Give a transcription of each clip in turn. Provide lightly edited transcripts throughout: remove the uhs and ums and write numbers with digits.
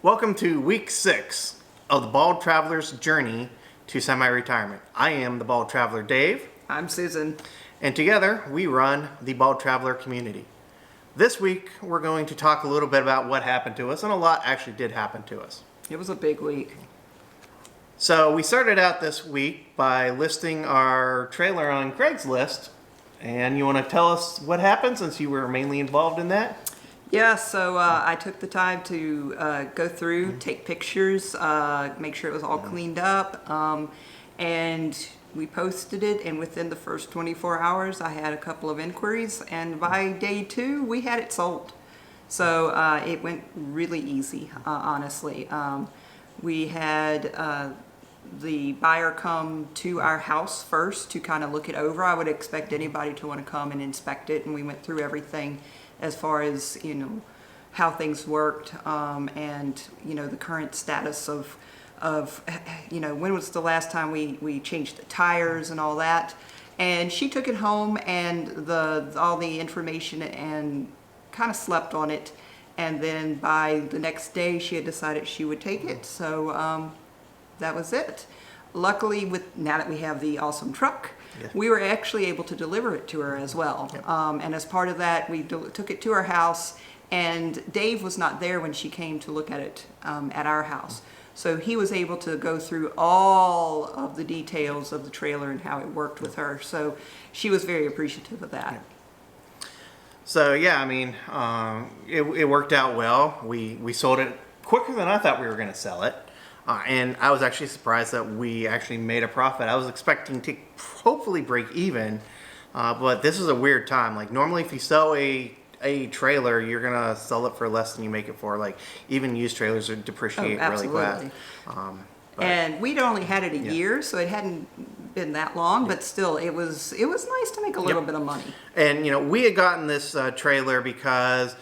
Welcome to week 6 of the Bald Traveler's journey to semi-retirement. I am the Bald Traveler Dave. I'm Susan. And together we run the Bald Traveler community. This week we're going to talk a little bit about what happened to us, and a lot actually did happen to us. It was a big week. So we started out this week by listing our trailer on Craigslist. And you want to tell us what happened since you were mainly involved in that? Yeah, so I took the time to go through, take pictures, make sure it was all cleaned up, and we posted it, and within the first 24 hours I had a couple of inquiries, and by day 2 we had it sold. So it went really easy, honestly. We had the buyer come to our house first to kind of look it over. I would expect anybody to want to come and inspect it, and we went through everything as far as, you know, how things worked, and, you know, the current status of, you know, when was the last time we changed the tires and all that. And she took it home and all the information and kind of slept on it. And then by the next day she had decided she would take it. So that was it. Luckily, now that we have the awesome truck, we were actually able to deliver it to her as well. And as part of that, we took it to her house, and Dave was not there when she came to look at it at our house. So he was able to go through all of the details of the trailer and how it worked with her. So she was very appreciative of that. So yeah, I mean, it worked out well. We sold it quicker than I thought we were going to sell it. And I was actually surprised that we actually made a profit. I was expecting to hopefully break even, but this is a weird time. Like normally if you sell a trailer, you're gonna sell it for less than you make it for. Like even used trailers would depreciate really fast. And we'd only had it a year, so it hadn't been that long, but still it was nice to make a little bit of money. And you know, we had gotten this trailer because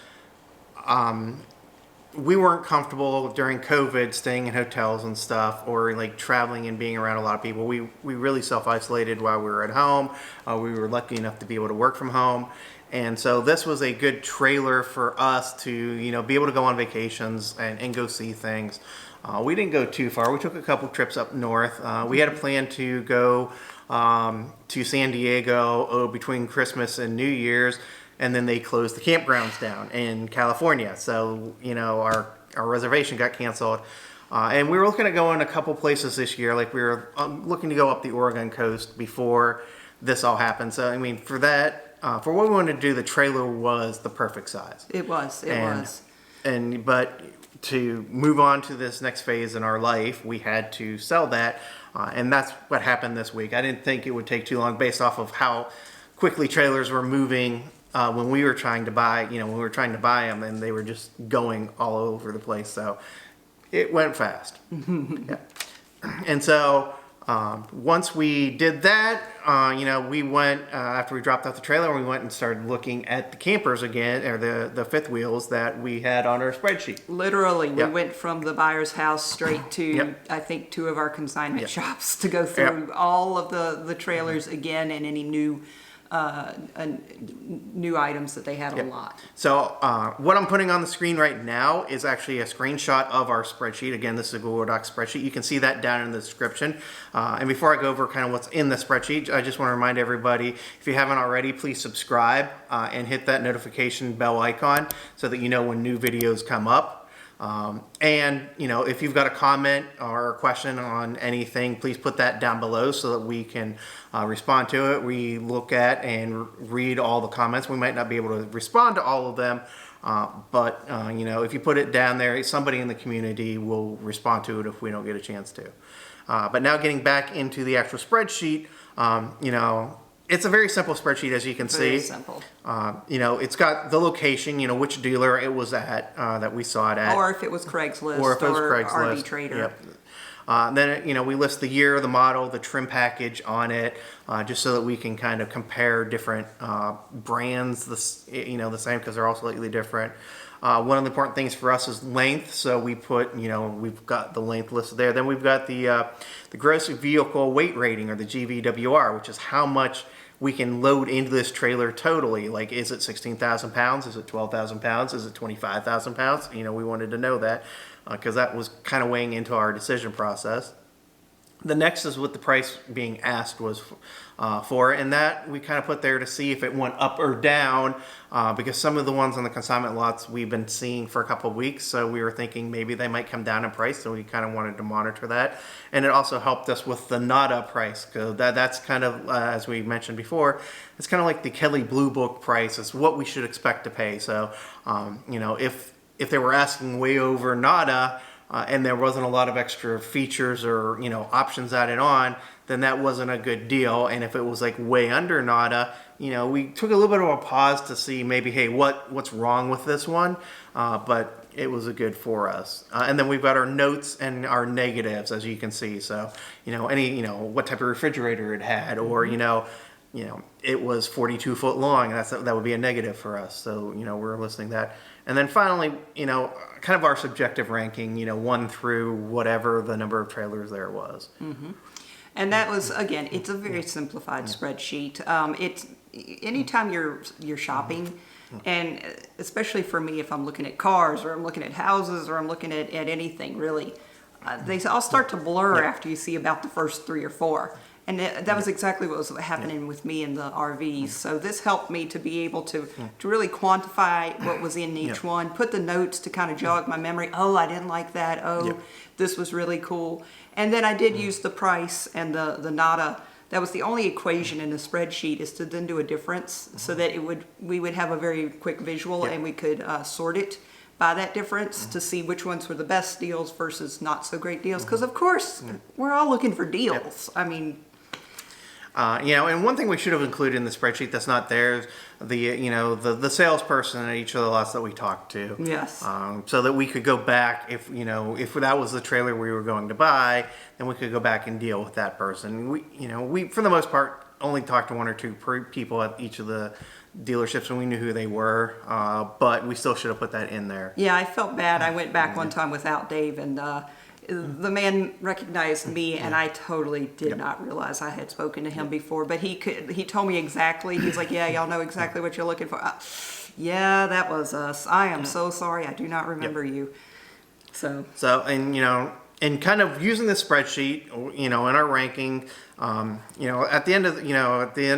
we weren't comfortable during COVID staying in hotels and stuff, or like traveling and being around a lot of people. We really self-isolated while we were at home. We were lucky enough to be able to work from home. And so this was a good trailer for us to, you know, be able to go on vacations and go see things. We didn't go too far. We took a couple trips up north. We had a plan to go to San Diego between Christmas and New Year's. And then they closed the campgrounds down in California. So, you know, our reservation got canceled. And we were looking at going a couple places this year. Like we were looking to go up the Oregon coast before this all happened. So, I mean, for that, for what we wanted to do, the trailer was the perfect size. It was. But to move on to this next phase in our life, we had to sell that. And that's what happened this week. I didn't think it would take too long based off of how quickly trailers were moving. When we were trying to buy, them, and they were just going all over the place. So it went fast. And so once we did that, we went, after we dropped off the trailer, we went and started looking at the campers again, or the fifth wheels that we had on our spreadsheet. Literally, we went from the buyer's house straight to, I think, 2 of our consignment shops to go through all of the trailers again and any new items that they had a lot. So what I'm putting on the screen right now is actually a screenshot of our spreadsheet. Again, this is a Google Docs spreadsheet. You can see that down in the description. And before I go over kind of what's in the spreadsheet, I just want to remind everybody, if you haven't already, please subscribe and hit that notification bell icon so that you know when new videos come up. And you know, if you've got a comment or a question on anything, please put that down below so that we can respond to it. We look at and read all the comments. We might not be able to respond to all of them, but you know, if you put it down there, somebody in the community will respond to it if we don't get a chance to. But now getting back into the actual spreadsheet, you know, it's a very simple spreadsheet, as you can see. Very simple. You know, it's got the location, you know, which dealer it was at, that we saw it at. Or if it was Craigslist or RV Trader. Yep. Then, you know, we list the year, the model, the trim package on it, just so that we can kind of compare different brands, the same, because they're all slightly different. One of the important things for us is length, so we put, you know, we've got the length listed there. Then we've got the gross vehicle weight rating, or the GVWR, which is how much we can load into this trailer totally. Like, is it 16,000 pounds? Is it 12,000 pounds? Is it 25,000 pounds? You know, we wanted to know that because that was kind of weighing into our decision process. The next is what the price being asked was for, and that we kind of put there to see if it went up or down, because some of the ones on the consignment lots we've been seeing for a couple of weeks, so we were thinking maybe they might come down in price, so we kind of wanted to monitor that. And it also helped us with the NADA price, because that's kind of, as we mentioned before, it's kind of like the Kelly Blue Book price. It's what we should expect to pay. So, you know, if they were asking way over NADA, and there wasn't a lot of extra features or, you know, options added on, then that wasn't a good deal. And if it was like way under NADA, you know, we took a little bit of a pause to see maybe, hey, what's wrong with this one? But it was a good for us. And then we've got our notes and our negatives, as you can see. So, you know, what type of refrigerator it had, or, you know, it was 42 foot long. That would be a negative for us. So, you know, we're listing that. And then finally, you know, kind of our subjective ranking, you know, 1 through whatever the number of trailers there was. Mm-hmm. And that was, again, it's a very simplified spreadsheet. It's anytime you're shopping, and especially for me, if I'm looking at cars or I'm looking at houses or I'm looking at anything really, they all start to blur after you see about the first 3 or 4. And that was exactly what was happening with me in the RVs. So this helped me to be able to really quantify what was in each one, put the notes to kind of jog my memory. Oh, I didn't like that. Oh, this was really cool. And then I did use the price and the NADA. That was the only equation in the spreadsheet, is to then do a difference so that we would have a very quick visual and we could sort it by that difference to see which ones were the best deals versus not so great deals. Because of course, we're all looking for deals. I mean, you know, and one thing we should have included in the spreadsheet that's not there is the salesperson at each of the lots that we talked to. Yes. So that we could go back, if that was the trailer we were going to buy, then we could go back and deal with that person. We for the most part only talked to 1 or 2 people at each of the dealerships, and we knew who they were, but we still should have put that in there. Yeah, I felt bad. I went back one time without Dave, and the man recognized me, and I totally did not realize I had spoken to him before. But he told me exactly. He's like, "Yeah, y'all know exactly what you're looking for." Yeah, that was us. I am so sorry. I do not remember you. So and kind of using the spreadsheet, in our ranking, at the end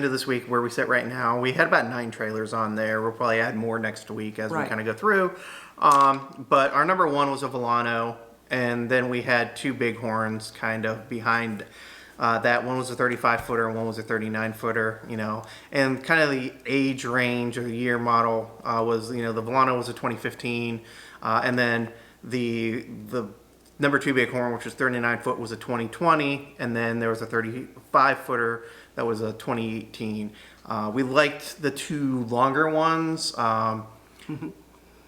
of this week where we sit right now, we had about 9 trailers on there. We'll probably add more next week as we kind of go through. But our number 1 was a Volano. And then we had 2 Bighorns kind of behind that. One was a 35-footer and one was a 39-footer, And kind of the age range or the year model was, the Volano was a 2015. And then the number 2 Bighorn, which was 39-foot, was a 2020. And then there was a 35-footer that was a 2018. We liked the 2 longer ones.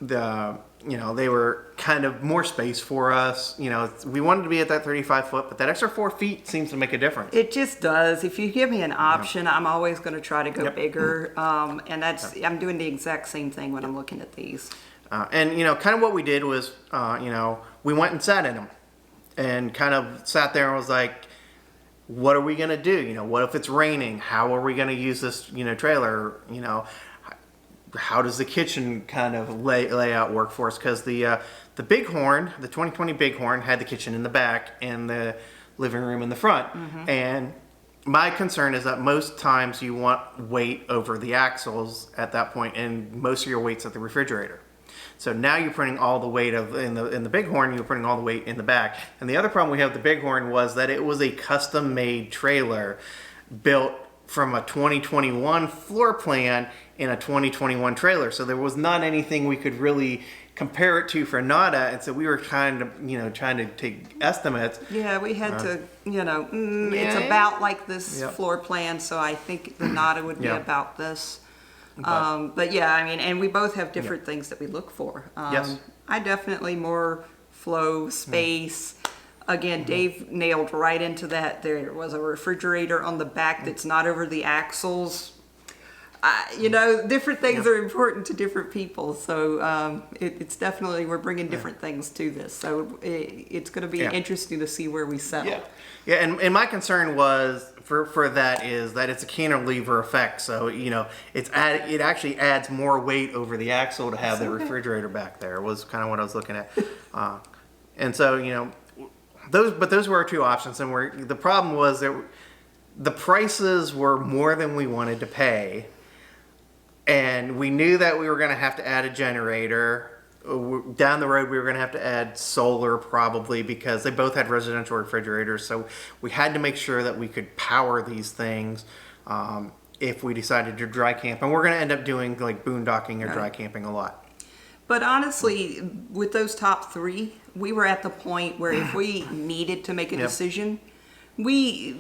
They were kind of more space for us. We wanted to be at that 35 foot, but that extra 4 feet seems to make a difference. It just does. If you give me an option, I'm always going to try to go bigger. And I'm doing the exact same thing when I'm looking at these. And kind of what we did was, we went and sat in them and kind of sat there and was like, what are we going to do? What if it's raining? How are we going to use this, trailer? How does the kitchen kind of layout work for us? Because the Bighorn, the 2020 Bighorn, had the kitchen in the back and the living room in the front. Mm-hmm. And my concern is that most times you want weight over the axles at that point, and most of your weight's at the refrigerator. So now you're putting all the weight in the Bighorn, you're putting all the weight in the back. And the other problem we have with the Bighorn was that it was a custom-made trailer built from a 2021 floor plan in a 2021 trailer. So there was not anything we could really compare it to for NADA. And so we were trying to take estimates. Yeah, we had to, it's about like this floor plan. So I think the NADA would be about this. But yeah, I mean, and we both have different things that we look for. Yes. I definitely more flow, space. Again, Dave nailed right into that. There was a refrigerator on the back that's not over the axles. Different things are important to different people. So it's definitely, we're bringing different things to this. So it's going to be interesting to see where we settle. Yeah, and my concern was for that is that it's a cantilever effect. So, it actually adds more weight over the axle to have the refrigerator back there, was kind of what I was looking at. And so, those were our two options. And the problem was that the prices were more than we wanted to pay. And we knew that we were going to have to add a generator. Down the road, we were going to have to add solar probably, because they both had residential refrigerators. So we had to make sure that we could power these things if we decided to dry camp. And we're going to end up doing like boondocking or dry camping a lot. But honestly, with those top three, we were at the point where if we needed to make a decision, we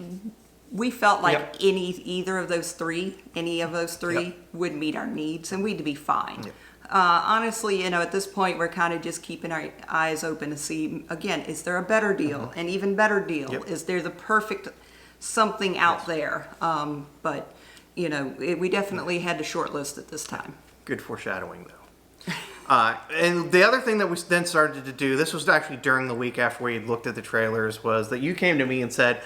felt like either of those three, would meet our needs, and we'd be fine. Honestly, at this point, we're kind of just keeping our eyes open to see, again, is there a better deal? An even better deal? Is there the perfect something out there? But, we definitely had to shortlist at this time. Good foreshadowing, though. And the other thing that we then started to do, this was actually during the week after we looked at the trailers, was that you came to me and said,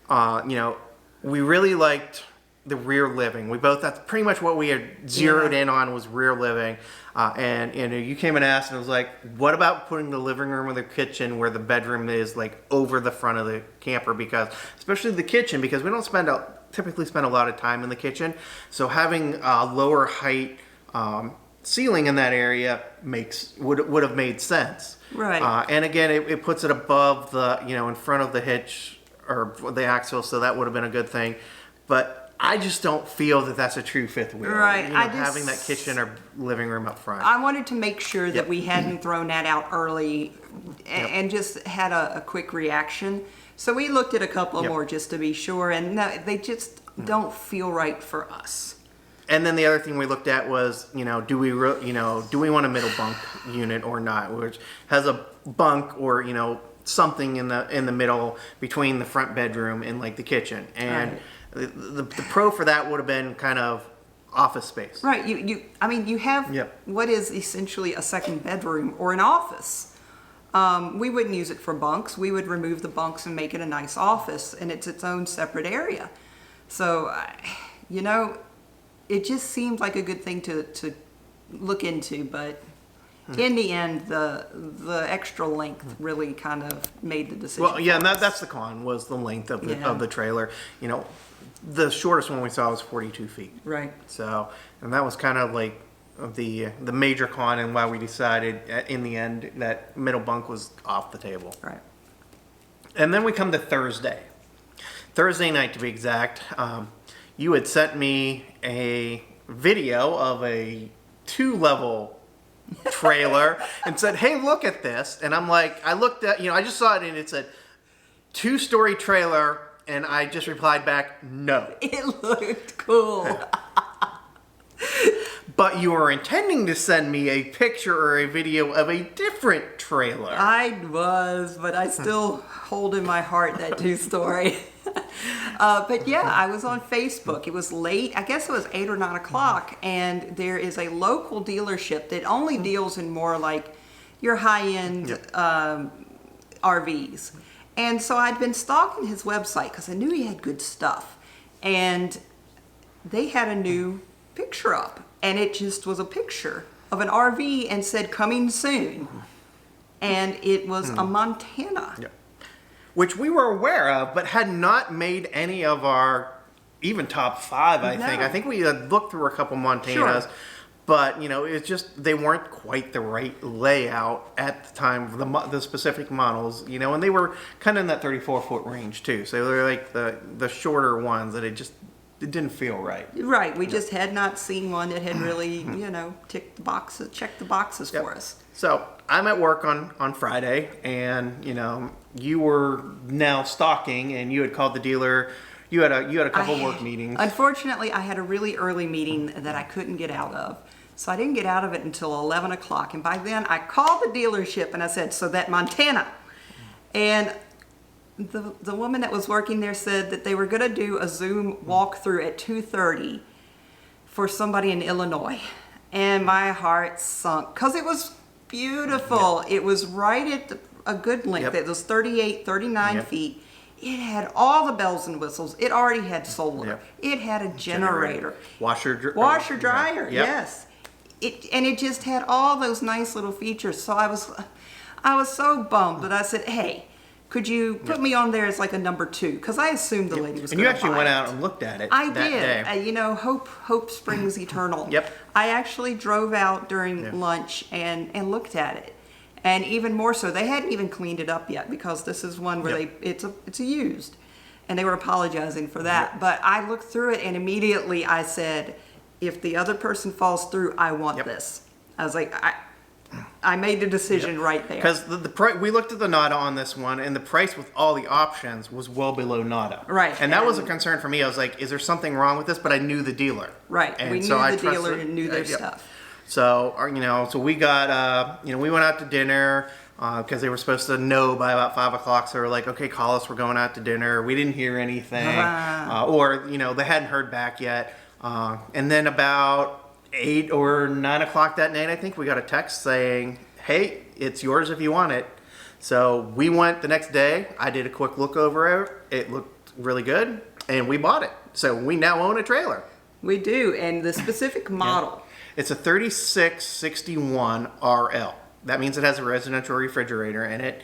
we really liked the rear living. That's pretty much what we had zeroed in on, was rear living. And you came and asked, and it was like, what about putting the living room or the kitchen where the bedroom is, like over the front of the camper? Because especially the kitchen, because we don't typically spend a lot of time in the kitchen. So having a lower height ceiling in that area would have made sense. Right. And again, it puts it above the, in front of the hitch or the axle, so that would have been a good thing. But I just don't feel that that's a true fifth wheel. Right. Having that kitchen or living room up front. I wanted to make sure that we hadn't thrown that out early and just had a quick reaction. So we looked at a couple more just to be sure, and no, they just don't feel right for us. And then the other thing we looked at was, do we want a middle bunk unit or not, which has a bunk or something in the middle between the front bedroom and like the kitchen. And the pro for that would have been kind of office space. Right. You have what is essentially a second bedroom or an office. We wouldn't use it for bunks. We would remove the bunks and make it a nice office, and it's its own separate area. So, it just seemed like a good thing to look into, but in the end, the extra length really kind of made the decision. Well, yeah, and that's the con, was the length of the trailer. The shortest one we saw was 42 feet. Right. So, and that was kind of like the major con, and why we decided in the end that middle bunk was off the table. Right. And then we come to Thursday night to be exact. You had sent me a video of a 2-level trailer and said, hey, look at this. And I'm like, I looked at, I just saw it and it said 2-story trailer. And I just replied back, no. It looked cool. But you were intending to send me a picture or a video of a different trailer. I was, but I still hold in my heart that 2-story. But yeah, I was on Facebook. It was late. I guess it was 8 or 9 o'clock. And there is a local dealership that only deals in more like your high-end RVs. And so I'd been stalking his website because I knew he had good stuff. And they had a new picture up. And it just was a picture of an RV and said, coming soon. And it was a Montana. Yep. Which we were aware of, but had not made any of our even top 5, I think. I think we had looked through a couple Montanas. Sure. But, it's just, they weren't quite the right layout at the time, the specific models, and they were kind of in that 34-foot range, too. So they're like the shorter ones that it didn't feel right. Right. We just had not seen one that had really, checked the boxes for us. So I'm at work on Friday, and, you were now stalking, and you had called the dealer. You had a couple work meetings. Unfortunately, I had a really early meeting that I couldn't get out of. So I didn't get out of it until 11 o'clock. And by then, I called the dealership and I said, so that Montana. And the woman that was working there said that they were going to do a Zoom walkthrough at 2:30 for somebody in Illinois. And my heart sunk because it was beautiful. Yep. It was right at a good length. Yep. It was 38, 39 feet. It had all the bells and whistles. It already had solar. Yep. It had a generator. Washer Dryer, Yep. yes. It just had all those nice little features. So I was so bummed, but I said, hey, could you put me on there as like a number 2? Because I assumed the lady was And going to you actually buy went it. out and looked at it. I that did. Day. You know, hope springs eternal. Yep. I actually drove out during lunch and looked at it. And even more so, they hadn't even cleaned it up yet, because this is one where it's a used, and they were apologizing for that. Yep. But I looked through it, and immediately I said, if the other person falls through, I want this. I was like, I made the decision right there. Because the price, we looked at the Nada on this one, and the price with all the options was well below Nada. Right. And that was a concern for me. I was like, is there something wrong with this? But I knew the dealer. Right. And We so knew I the dealer trusted- and knew their yep. stuff. So, so we got, we went out to dinner because they were supposed to know by about 5 o'clock. So we were like, okay, call us. We're going out to dinner. We didn't hear anything. Or, they hadn't heard back yet. And then about 8 or 9 o'clock that night, I think we got a text saying, hey, it's yours if you want it. So we went the next day. I did a quick look over it. It looked really good. And we bought it. So we now own a trailer. We do. And the specific model. It's a 3661 RL. That means it has a residential refrigerator in it.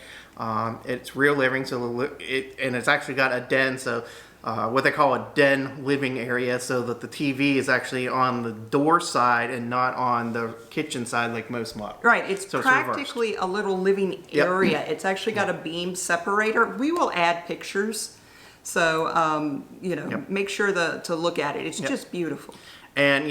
It's rear living, and it's actually got a den, so what they call a den living area, so that the TV is actually on the door side and not on the kitchen side like most models. Right, it's So practically a little living area. It's actually got a beam separator. We will add pictures, so make sure to look at it. It's just beautiful. And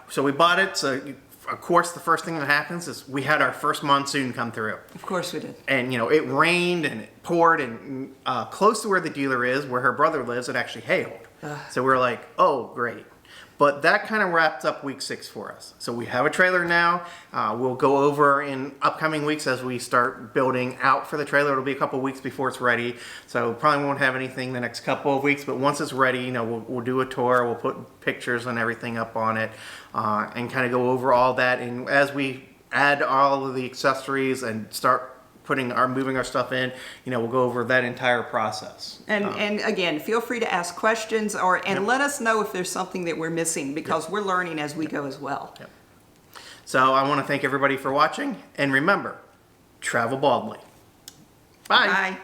so we bought it. So of course, the first thing that happens is we had our first monsoon come through. Of course we did. And it rained and it poured, and close to where the dealer is, where her brother lives, it actually hailed. So we were like, oh, great. But that kind of wraps up week 6 for us. So we have a trailer now. We'll go over in upcoming weeks as we start building out for the trailer. It'll be a couple weeks before it's ready. So probably won't have anything the next couple of weeks. But once it's ready, we'll do a tour. We'll put pictures and everything up on it and kind of go over all that. And as we add all of the accessories and start moving our stuff in, we'll go over that entire process. And again, feel free to ask questions and let us know if there's something that we're missing, because we're learning as we go as well. So I want to thank everybody for watching, and remember, travel baldly. Bye. Bye.